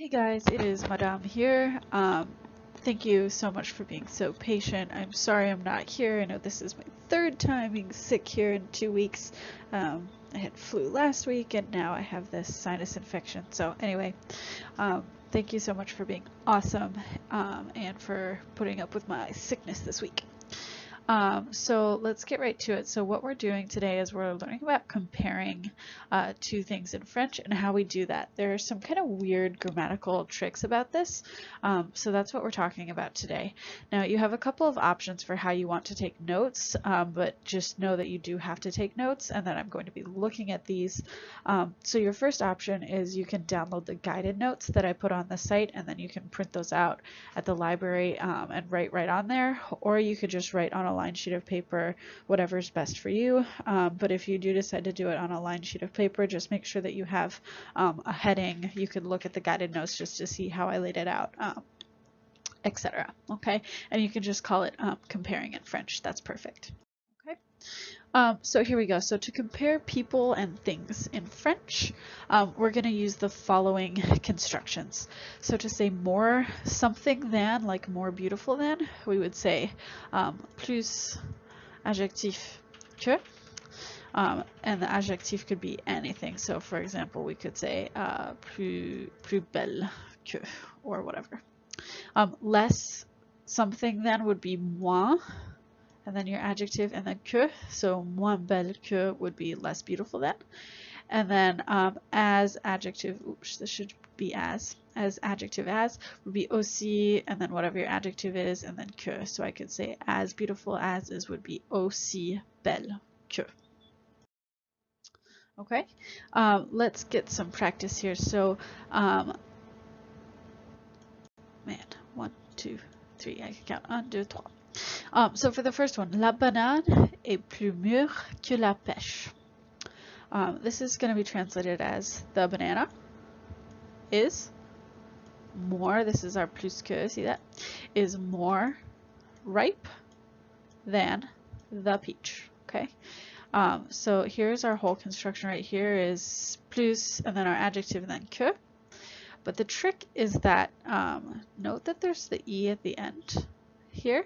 Hey guys, it is Madame here. Thank you so much for being so patient. I'm sorry I'm not here. I know this is my third time being sick here in 2 weeks. I had flu last week and now I have this sinus infection. So anyway, thank you so much for being awesome and for putting up with my sickness this week. So let's get right to it. So what we're doing today is we're learning about comparing two things in French and how we do that. There are some kind of weird grammatical tricks about this. So that's what we're talking about today. Now you have a couple of options for how you want to take notes, but just know that you do have to take notes and that I'm going to be looking at these. So your first option is you can download the guided notes that I put on the site and then you can print those out at the library and write right on there, or you could just write on a line sheet of paper, whatever's best for you. But if you do decide to do it on a line sheet of paper, just make sure that you have a heading. You could look at the guided notes just to see how I laid it out, etc. Okay, and you can just call it comparing in French. That's perfect. Okay. So here we go. So to compare people and things in French, we're going to use the following constructions. So to say more something than, like more beautiful than, we would say plus adjectif que. And the adjective could be anything. So for example, we could say plus belle que, or whatever. Less something than would be moins, and then your adjective, and then que, so moins belle que would be less beautiful than. And then as adjective, oops, this should be as adjective as would be aussi, and then whatever your adjective is, and then que. So I could say as beautiful as is would be aussi belle que. Okay, let's get some practice here. So, man, 1, 2, 3, I can count 1, 2, 3. So for the first one, la banane est plus mûre que la pêche. This is going to be translated as the banana is more, this is our plus que, see that, is more ripe than the peach, okay? So here's our whole construction right here is plus and then our adjective and then que. But the trick is that, note that there's the E at the end here.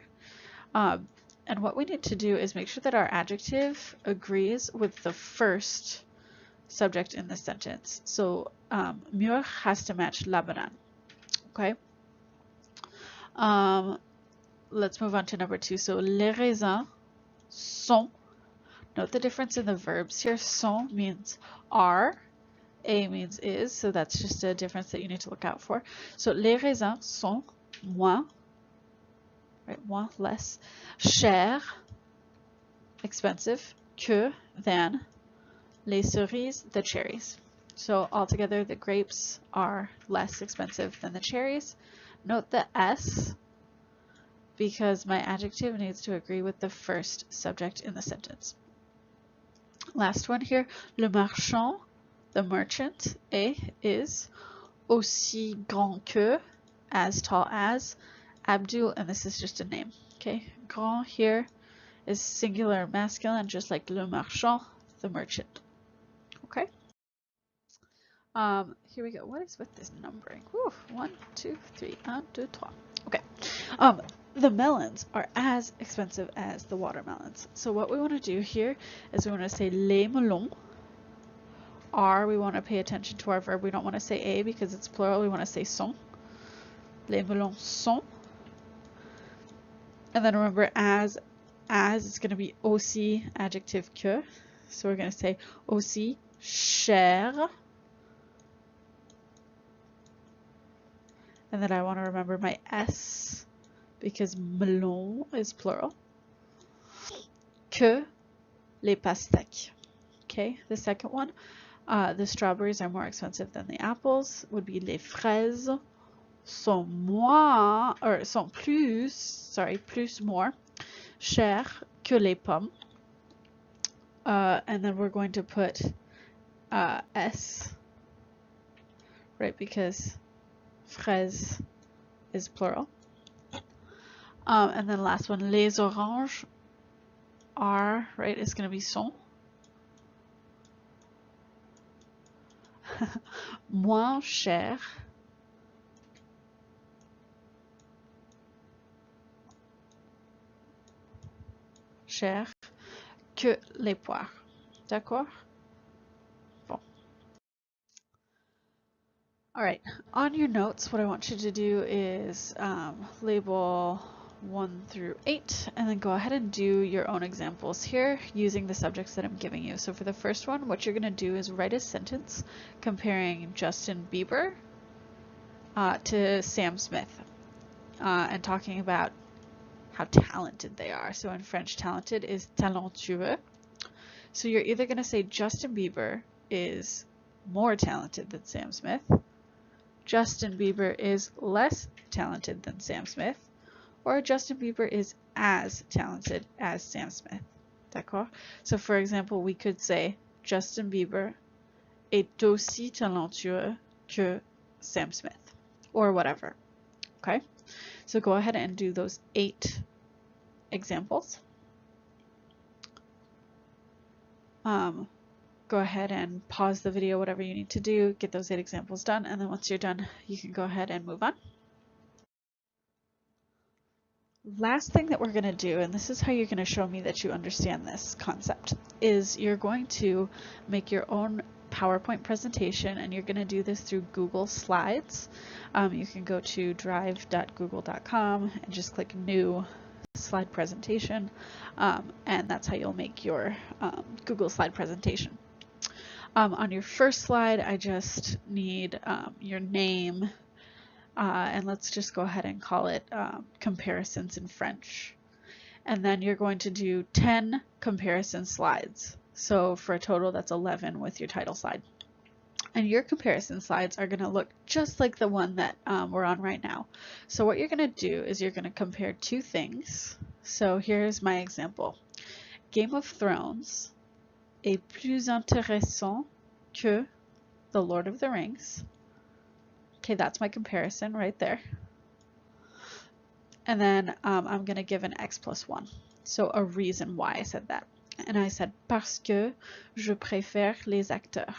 And what we need to do is make sure that our adjective agrees with the first subject in the sentence. So mûr has to match la banane. Okay. Let's move on to number 2. So les raisins sont. Note the difference in the verbs here. Sont means are. A means is. So that's just a difference that you need to look out for. So les raisins sont moins. Right, moins, less, cher, expensive, que, than, les cerises, the cherries. So altogether, the grapes are less expensive than the cherries. Note the S, because my adjective needs to agree with the first subject in the sentence. Last one here, le marchand, the merchant, is, aussi grand que, as tall as, Abdul, and this is just a name. Okay, grand here is singular masculine, just like le marchand, the merchant. Okay. Here we go. What is with this numbering? Whew. 1, 2, 3, 1, 2, 3. Okay. The melons are as expensive as the watermelons. So what we want to do here is we want to say les melons are. We want to pay attention to our verb. We don't want to say a because it's plural. We want to say sont. Les melons sont. And then remember, as it's going to be aussi adjective que. So we're going to say aussi cher. And then I want to remember my S because melon is plural. Que les pastèques. Okay, the second one, the strawberries are more expensive than the apples, would be les fraises sont plus more cher que les pommes. And then we're going to put S, right, because fraise is plural. And then last one, les oranges are, right, it's going to be sont. Moins cher chères que les poires. D'accord? Bon. All right, on your notes, what I want you to do is label 1 through 8, and then go ahead and do your own examples here using the subjects that I'm giving you. So for the first one, what you're going to do is write a sentence comparing Justin Bieber to Sam Smith and talking about how talented they are. So in French, talented is talentueux. So you're either going to say Justin Bieber is more talented than Sam Smith, Justin Bieber is less talented than Sam Smith, or Justin Bieber is as talented as Sam Smith. D'accord? So for example, we could say Justin Bieber est aussi talentueux que Sam Smith, or whatever. Okay? So go ahead and do those 8 examples. Go ahead and pause the video, whatever you need to do, get those 8 examples done, and then once you're done, you can go ahead and move on. Last thing that we're going to do, and this is how you're going to show me that you understand this concept, is you're going to make your own PowerPoint presentation, and you're going to do this through Google Slides. You can go to drive.google.com and just click New Slide Presentation, and that's how you'll make your Google Slide presentation. On your first slide, I just need your name, and let's just go ahead and call it comparisons in French. And then you're going to do 10 comparison slides. So for a total, that's 11 with your title slide. And your comparison slides are going to look just like the one that we're on right now. So what you're going to do is you're going to compare 2 things. So here's my example. Game of Thrones est plus intéressant que The Lord of the Rings. Okay, that's my comparison right there. And then I'm going to give an x plus 1. So a reason why I said that. And I said parce que je préfère les acteurs.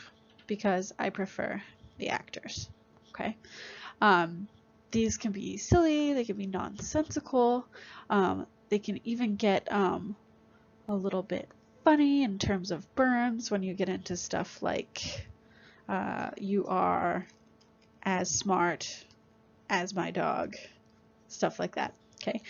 Because I prefer the actors. Okay. These can be silly, they can be nonsensical, they can even get a little bit funny in terms of burns when you get into stuff like you are as smart as my dog, stuff like that. Okay,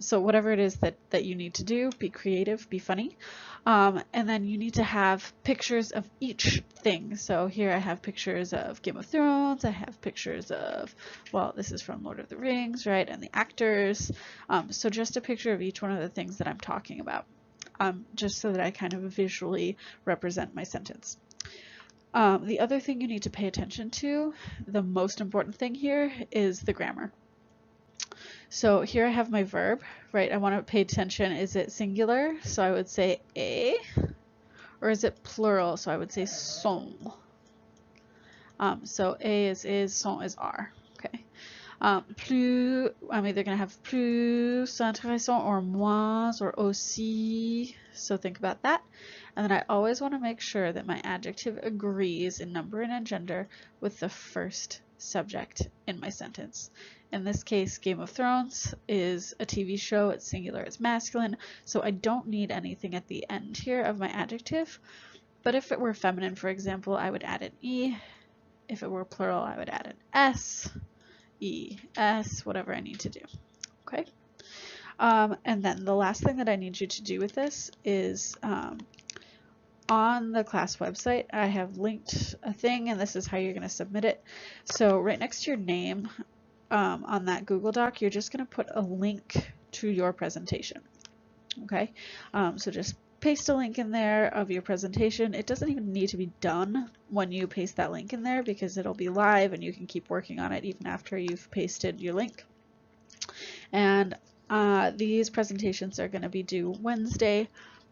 so whatever it is that you need to do, be creative, be funny, and then you need to have pictures of each thing. So here I have pictures of Game of Thrones, I have pictures of, well, this is from Lord of the Rings, right, and the actors, so just a picture of each one of the things that I'm talking about, just so that I kind of visually represent my sentence. The other thing you need to pay attention to, the most important thing here, is the grammar. So here I have my verb, right? I want to pay attention. Is it singular? So I would say a, or is it plural? So I would say sont. So a is, sont is are. Okay. Plus, I'm either going to have plus intéressant or moins or aussi. So think about that. And then I always want to make sure that my adjective agrees in number and in gender with the first subject in my sentence. In this case, Game of Thrones is a TV show, it's singular, it's masculine, so I don't need anything at the end here of my adjective. But if it were feminine, for example, I would add an E. If it were plural, I would add an S, E, S, whatever I need to do. Okay? And then the last thing that I need you to do with this is on the class website, I have linked a thing, and this is how you're going to submit it. So right next to your name on that Google Doc, you're just going to put a link to your presentation. Okay, so just paste a link in there of your presentation. It doesn't even need to be done when you paste that link in there because it'll be live and you can keep working on it even after you've pasted your link. And these presentations are going to be due Wednesday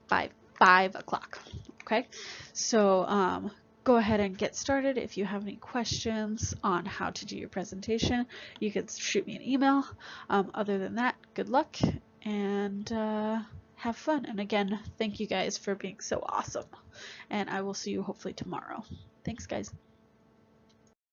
by 5 o'clock. Okay, so go ahead and get started. If you have any questions on how to do your presentation, you can shoot me an email. Other than that, good luck and have fun. And again, thank you guys for being so awesome. And I will see you hopefully tomorrow. Thanks, guys.